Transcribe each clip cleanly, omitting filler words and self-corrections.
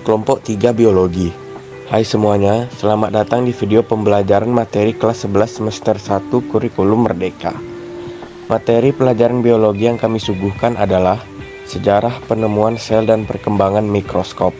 kelompok 3 biologi. Hai semuanya, selamat datang di video pembelajaran materi kelas 11 semester 1 kurikulum Merdeka. Materi pelajaran biologi yang kami suguhkan adalah sejarah penemuan sel dan perkembangan mikroskop.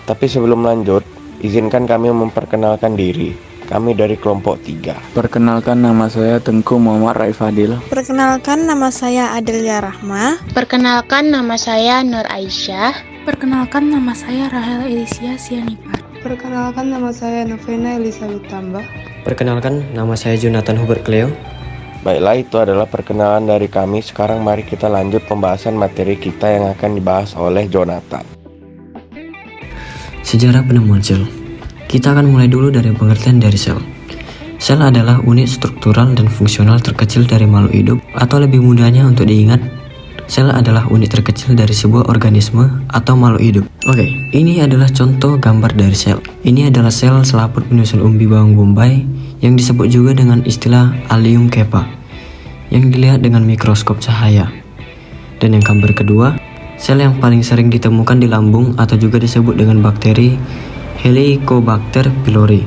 Tapi sebelum lanjut, izinkan kami memperkenalkan diri. Kami dari kelompok 3. Perkenalkan, nama saya Tengku Muhammad Raifadil. Perkenalkan, nama saya Adelia Rahma. Perkenalkan, nama saya Nur Aisyah. Perkenalkan, nama saya Rahel Elisia Sianipar. Perkenalkan, nama saya Novena Elizabeth Tambah. Perkenalkan, nama saya Jonathan Hubert Cleo. Baiklah, itu adalah perkenalan dari kami. Sekarang mari kita lanjut pembahasan materi kita yang akan dibahas oleh Jonathan. Sejarah penemuan sel. Kita akan mulai dulu dari pengertian dari sel. Sel adalah unit struktural dan fungsional terkecil dari makhluk hidup, atau lebih mudahnya untuk diingat, sel adalah unit terkecil dari sebuah organisme atau makhluk hidup. Oke, ini adalah contoh gambar dari sel. Ini adalah sel selaput penyusun umbi bawang bombay yang disebut juga dengan istilah Allium cepa, yang dilihat dengan mikroskop cahaya. Dan yang gambar kedua, sel yang paling sering ditemukan di lambung atau juga disebut dengan bakteri Helicobacter pylori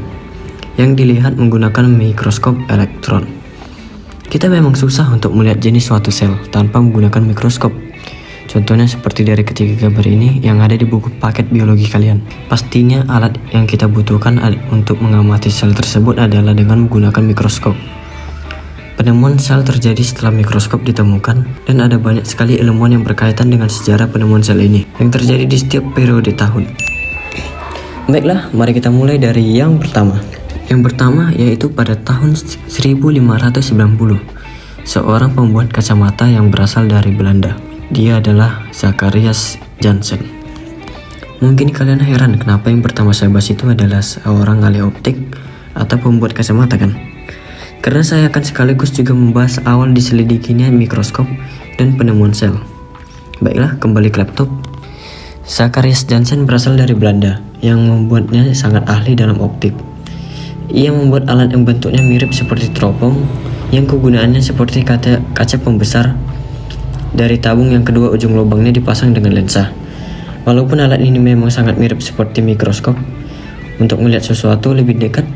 yang dilihat menggunakan mikroskop elektron. Kita memang susah untuk melihat jenis suatu sel tanpa menggunakan mikroskop. Contohnya seperti dari ketiga gambar ini yang ada di buku paket biologi kalian. Pastinya alat yang kita butuhkan untuk mengamati sel tersebut adalah dengan menggunakan mikroskop. Penemuan sel terjadi setelah mikroskop ditemukan, dan ada banyak sekali ilmuwan yang berkaitan dengan sejarah penemuan sel ini yang terjadi di setiap periode tahun. Baiklah, mari kita mulai dari yang pertama. Yang pertama yaitu pada tahun 1590, seorang pembuat kacamata yang berasal dari Belanda. Dia adalah Zacharias Janssen. Mungkin kalian heran kenapa yang pertama saya bahas itu adalah seorang ahli optik atau pembuat kacamata kan? Karena saya akan sekaligus juga membahas awal diselidikinya mikroskop dan penemuan sel. Baiklah, kembali ke laptop. Zacharias Janssen berasal dari Belanda yang membuatnya sangat ahli dalam optik. Ia membuat alat yang bentuknya mirip seperti teropong yang kegunaannya seperti kaca pembesar dari tabung yang kedua ujung lubangnya dipasang dengan lensa. Walaupun alat ini memang sangat mirip seperti mikroskop untuk melihat sesuatu lebih dekat,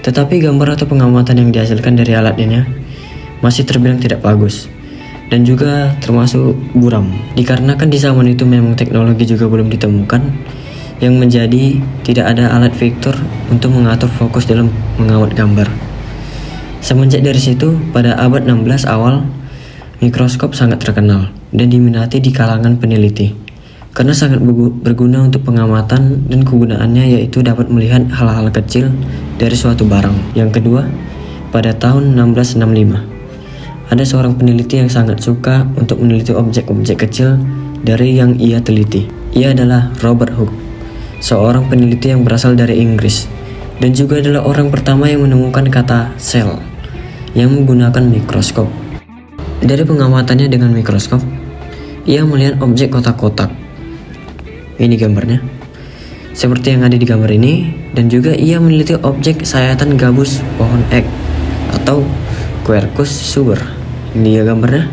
tetapi gambar atau pengamatan yang dihasilkan dari alat ini masih terbilang tidak bagus dan juga termasuk buram. Dikarenakan di zaman itu memang teknologi juga belum ditemukan, yang menjadi tidak ada alat vektor untuk mengatur fokus dalam mengawat gambar. Semenjak dari situ, pada abad 16 awal, mikroskop sangat terkenal dan diminati di kalangan peneliti karena sangat berguna untuk pengamatan, dan kegunaannya yaitu dapat melihat hal-hal kecil dari suatu barang. Yang kedua, pada tahun 1665, ada seorang peneliti yang sangat suka untuk meneliti objek-objek kecil dari yang ia teliti. Ia adalah Robert Hooke, seorang peneliti yang berasal dari Inggris, dan juga adalah orang pertama yang menemukan kata sel yang menggunakan mikroskop. Dari pengamatannya dengan mikroskop, ia melihat objek kotak-kotak. Ini gambarnya, seperti yang ada di gambar ini, dan juga ia meneliti objek sayatan gabus pohon ek atau Quercus suber. Ini dia gambarnya.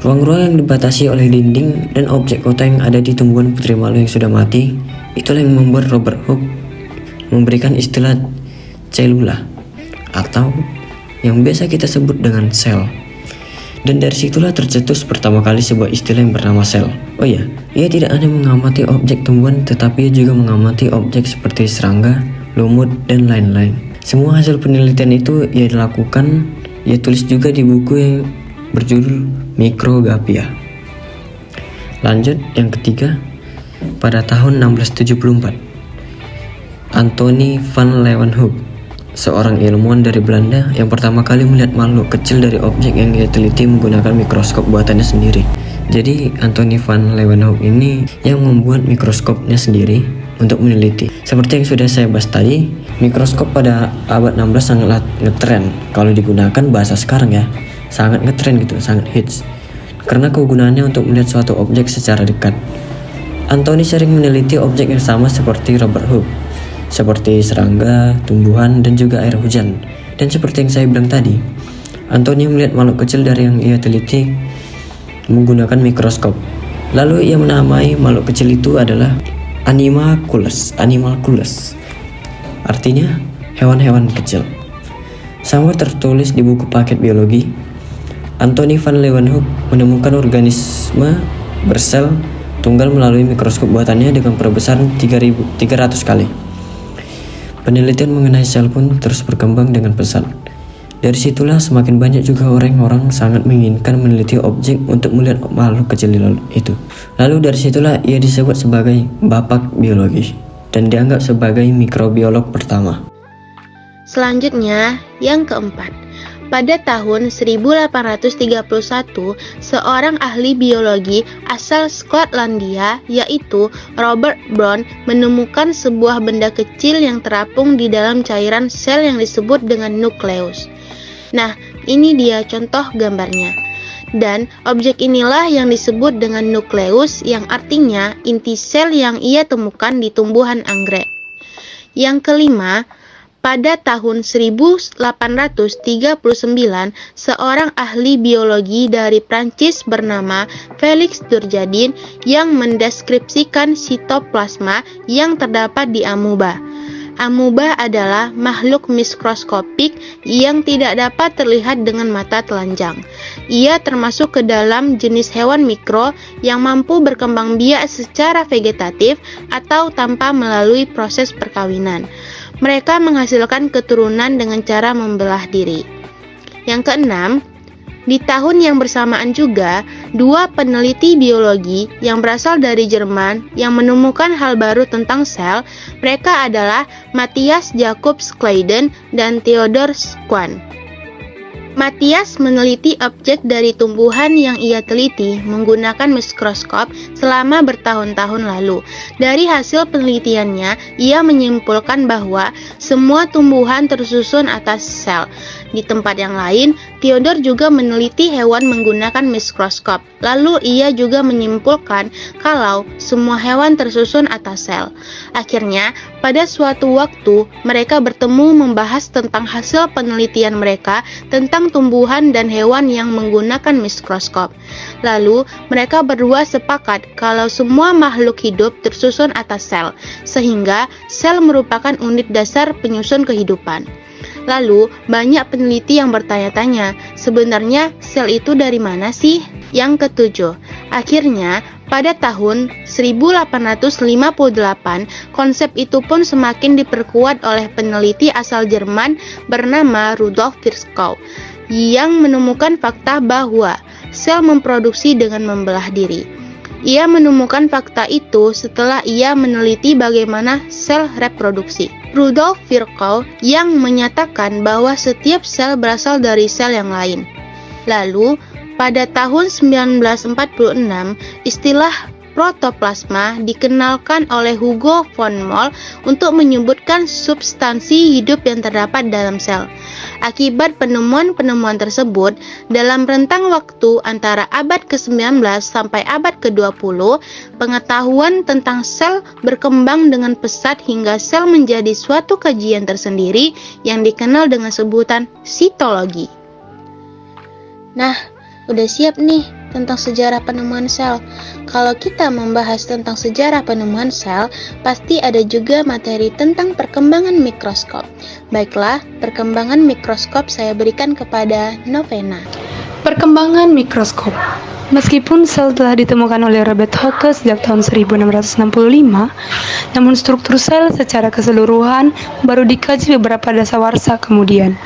Ruang-ruang yang dibatasi oleh dinding dan objek kota yang ada di tumbuhan putri malu yang sudah mati, itulah yang membuat Robert Hooke memberikan istilah cellula atau yang biasa kita sebut dengan sel. Dan dari situlah tercetus pertama kali sebuah istilah yang bernama sel. Oh iya, ia tidak hanya mengamati objek tumbuhan, tetapi ia juga mengamati objek seperti serangga, lumut, dan lain-lain. Semua hasil penelitian itu ia lakukan, ia tulis juga di buku yang berjudul Micrographia. Lanjut, yang ketiga, pada tahun 1674, Anthony van Leeuwenhoek, seorang ilmuwan dari Belanda yang pertama kali melihat makhluk kecil dari objek yang ia teliti menggunakan mikroskop buatannya sendiri. Jadi Anthony van Leeuwenhoek ini yang membuat mikroskopnya sendiri untuk meneliti. Seperti yang sudah saya bahas tadi, mikroskop pada abad 16 sangatlah ngetren. Kalau digunakan bahasa sekarang ya, sangat ngetren gitu, sangat hits. Karena kegunaannya untuk melihat suatu objek secara dekat. Anthony sering meneliti objek yang sama seperti Robert Hooke, seperti serangga, tumbuhan, dan juga air hujan. Dan seperti yang saya bilang tadi, Anthony melihat makhluk kecil dari yang ia teliti menggunakan mikroskop. Lalu ia menamai makhluk kecil itu adalah animalculus, artinya hewan-hewan kecil. Sama tertulis di buku paket biologi. Anthony van Leeuwenhoek menemukan organisme bersel tunggal melalui mikroskop buatannya dengan perbesaan 300 kali. Penelitian mengenai sel pun terus berkembang dengan pesat. Dari situlah semakin banyak juga orang-orang sangat menginginkan meneliti objek untuk melihat makhluk kecil itu. Lalu dari situlah ia disebut sebagai bapak biologi dan dianggap sebagai mikrobiolog pertama. Selanjutnya, yang keempat. Pada tahun 1831, seorang ahli biologi asal Skotlandia, yaitu Robert Brown, menemukan sebuah benda kecil yang terapung di dalam cairan sel yang disebut dengan nukleus. Nah, ini dia contoh gambarnya. Dan objek inilah yang disebut dengan nukleus, yang artinya inti sel yang ia temukan di tumbuhan anggrek. Yang kelima, pada tahun 1839, seorang ahli biologi dari Prancis bernama Félix Dujardin yang mendeskripsikan sitoplasma yang terdapat di amuba. Amuba adalah makhluk mikroskopik yang tidak dapat terlihat dengan mata telanjang. Ia termasuk ke dalam jenis hewan mikro yang mampu berkembang biak secara vegetatif atau tanpa melalui proses perkawinan. Mereka menghasilkan keturunan dengan cara membelah diri. Yang keenam, di tahun yang bersamaan juga, dua peneliti biologi yang berasal dari Jerman yang menemukan hal baru tentang sel, mereka adalah Matthias Jakob Schleiden dan Theodor Schwann. Matthias meneliti objek dari tumbuhan yang ia teliti menggunakan mikroskop selama bertahun-tahun lalu. Dari hasil penelitiannya, ia menyimpulkan bahwa semua tumbuhan tersusun atas sel. Di tempat yang lain, Theodor juga meneliti hewan menggunakan mikroskop. Lalu ia juga menyimpulkan kalau semua hewan tersusun atas sel. Akhirnya, pada suatu waktu, mereka bertemu membahas tentang hasil penelitian mereka tentang tumbuhan dan hewan yang menggunakan mikroskop. Lalu, mereka berdua sepakat kalau semua makhluk hidup tersusun atas sel, sehingga sel merupakan unit dasar penyusun kehidupan. Lalu, banyak peneliti yang bertanya-tanya, sebenarnya sel itu dari mana sih? Yang ketujuh, akhirnya pada tahun 1858, konsep itu pun semakin diperkuat oleh peneliti asal Jerman bernama Rudolf Virchow, yang menemukan fakta bahwa sel memproduksi dengan membelah diri. Ia menemukan fakta itu setelah ia meneliti bagaimana sel reproduksi. Rudolf Virchow yang menyatakan bahwa setiap sel berasal dari sel yang lain. Lalu, pada tahun 1946, istilah protoplasma dikenalkan oleh Hugo von Moll untuk menyebutkan substansi hidup yang terdapat dalam sel. Akibat penemuan-penemuan tersebut, dalam rentang waktu antara abad ke-19 sampai abad ke-20, pengetahuan tentang sel berkembang dengan pesat hingga sel menjadi suatu kajian tersendiri yang dikenal dengan sebutan sitologi. Nah, udah siap nih tentang sejarah penemuan sel. Kalau kita membahas tentang sejarah penemuan sel, pasti ada juga materi tentang perkembangan mikroskop. Baiklah, perkembangan mikroskop saya berikan kepada Novena. Perkembangan mikroskop. Meskipun sel telah ditemukan oleh Robert Hooke sejak tahun 1665, namun struktur sel secara keseluruhan baru dikaji beberapa dasawarsa kemudian.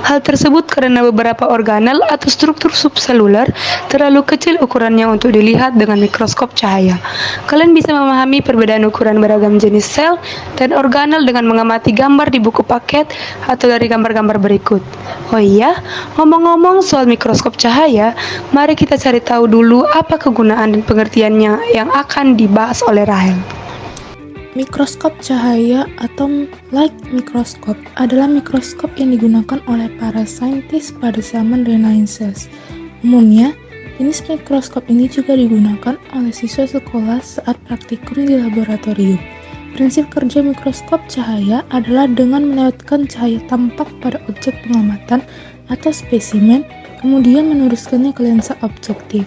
Hal tersebut karena beberapa organel atau struktur subseluler terlalu kecil ukurannya untuk dilihat dengan mikroskop cahaya. Kalian bisa memahami perbedaan ukuran beragam jenis sel dan organel dengan mengamati gambar di buku paket atau dari gambar-gambar berikut. Oh iya, ngomong-ngomong soal mikroskop cahaya, mari kita cari tahu dulu apa kegunaan dan pengertiannya yang akan dibahas oleh Rahel. Mikroskop cahaya atau light microscope adalah mikroskop yang digunakan oleh para saintis pada zaman Renaissance. Umumnya, jenis mikroskop ini juga digunakan oleh siswa sekolah saat praktikum di laboratorium. Prinsip kerja mikroskop cahaya adalah dengan melewatkan cahaya tampak pada objek pengamatan atau spesimen, kemudian meneruskannya ke lensa objektif.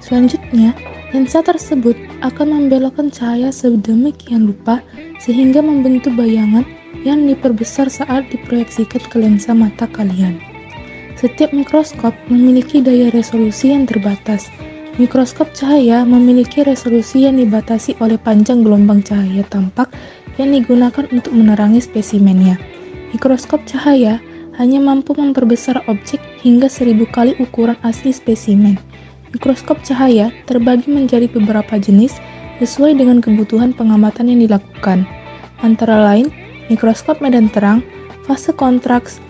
Selanjutnya, lensa tersebut akan membelokkan cahaya sedemikian rupa sehingga membentuk bayangan yang diperbesar saat diproyeksikan ke lensa mata kalian. Setiap mikroskop memiliki daya resolusi yang terbatas. Mikroskop cahaya memiliki resolusi yang dibatasi oleh panjang gelombang cahaya tampak yang digunakan untuk menerangi spesimennya. Mikroskop cahaya hanya mampu memperbesar objek hingga 1000 kali ukuran asli spesimen. Mikroskop cahaya terbagi menjadi beberapa jenis sesuai dengan kebutuhan pengamatan yang dilakukan. Antara lain, mikroskop medan terang, fase kontraks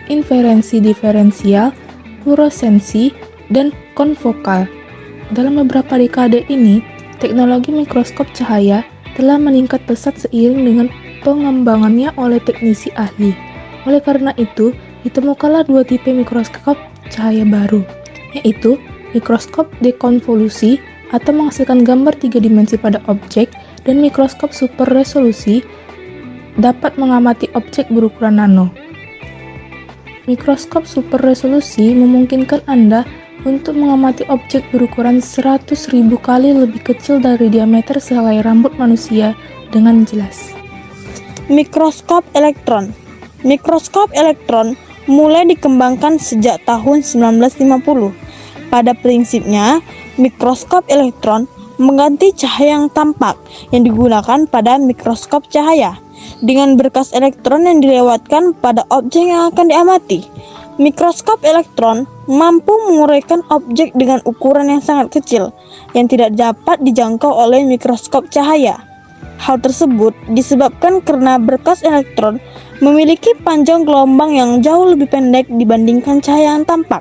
inferensi diferensial, fluoresensi, dan konfokal. Dalam beberapa dekade ini, teknologi mikroskop cahaya telah meningkat pesat seiring dengan pengembangannya oleh teknisi ahli. Oleh karena itu, ditemukanlah dua tipe mikroskop cahaya baru, yaitu mikroskop dekonvolusi atau menghasilkan gambar 3 dimensi pada objek, dan mikroskop super resolusi dapat mengamati objek berukuran nano. Mikroskop super resolusi memungkinkan Anda untuk mengamati objek berukuran 100.000 kali lebih kecil dari diameter sehelai rambut manusia dengan jelas. Mikroskop elektron. Mikroskop elektron mulai dikembangkan sejak tahun 1950. Pada prinsipnya, mikroskop elektron mengganti cahaya yang tampak yang digunakan pada mikroskop cahaya dengan berkas elektron yang dilewatkan pada objek yang akan diamati. Mikroskop elektron mampu menguraikan objek dengan ukuran yang sangat kecil yang tidak dapat dijangkau oleh mikroskop cahaya. Hal tersebut disebabkan karena berkas elektron memiliki panjang gelombang yang jauh lebih pendek dibandingkan cahaya yang tampak.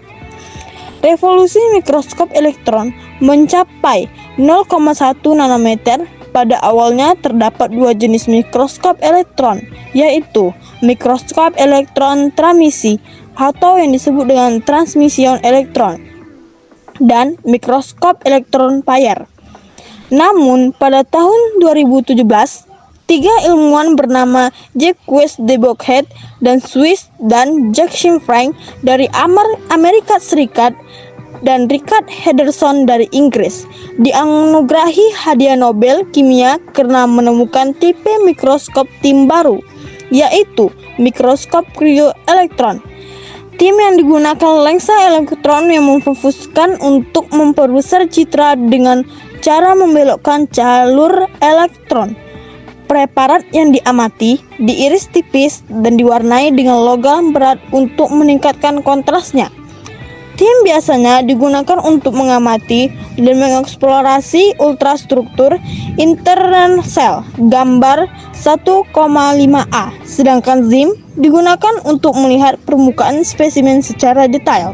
Revolusi mikroskop elektron mencapai 0,1 nanometer. Pada awalnya terdapat dua jenis mikroskop elektron, yaitu mikroskop elektron transmisi atau yang disebut dengan transmission elektron dan mikroskop elektron Payer. Namun pada tahun 2017, 3 ilmuwan bernama Jacques de Bouchet dan Swiss dan Jackson Frank dari Amerika Serikat dan Richard Henderson dari Inggris dianugerahi hadiah Nobel kimia karena menemukan tipe mikroskop tim baru, yaitu mikroskop krioelektron. Tim yang digunakan lensa elektron yang memfuskan untuk memperbesar citra dengan cara membelokkan jalur elektron. Preparat yang diamati diiris tipis dan diwarnai dengan logam berat untuk meningkatkan kontrasnya. Tim biasanya digunakan untuk mengamati dan mengeksplorasi ultrastruktur internal sel gambar 1,5A, sedangkan ZIM digunakan untuk melihat permukaan spesimen secara detail.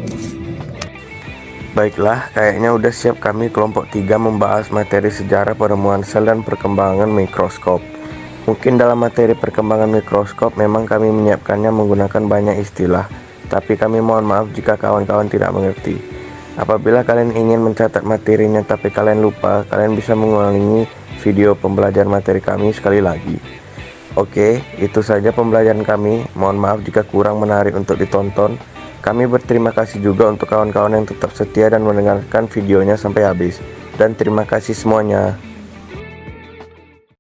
Baiklah, kayaknya udah siap kami kelompok 3 membahas materi sejarah penemuan sel dan perkembangan mikroskop. Mungkin dalam materi perkembangan mikroskop memang kami menyiapkannya menggunakan banyak istilah, tapi kami mohon maaf jika kawan-kawan tidak mengerti. Apabila kalian ingin mencatat materinya tapi kalian lupa, kalian bisa mengulangi video pembelajaran materi kami sekali lagi. Oke, itu saja pembelajaran kami. Mohon maaf jika kurang menarik untuk ditonton. Kami berterima kasih juga untuk kawan-kawan yang tetap setia dan mendengarkan videonya sampai habis. Dan terima kasih semuanya.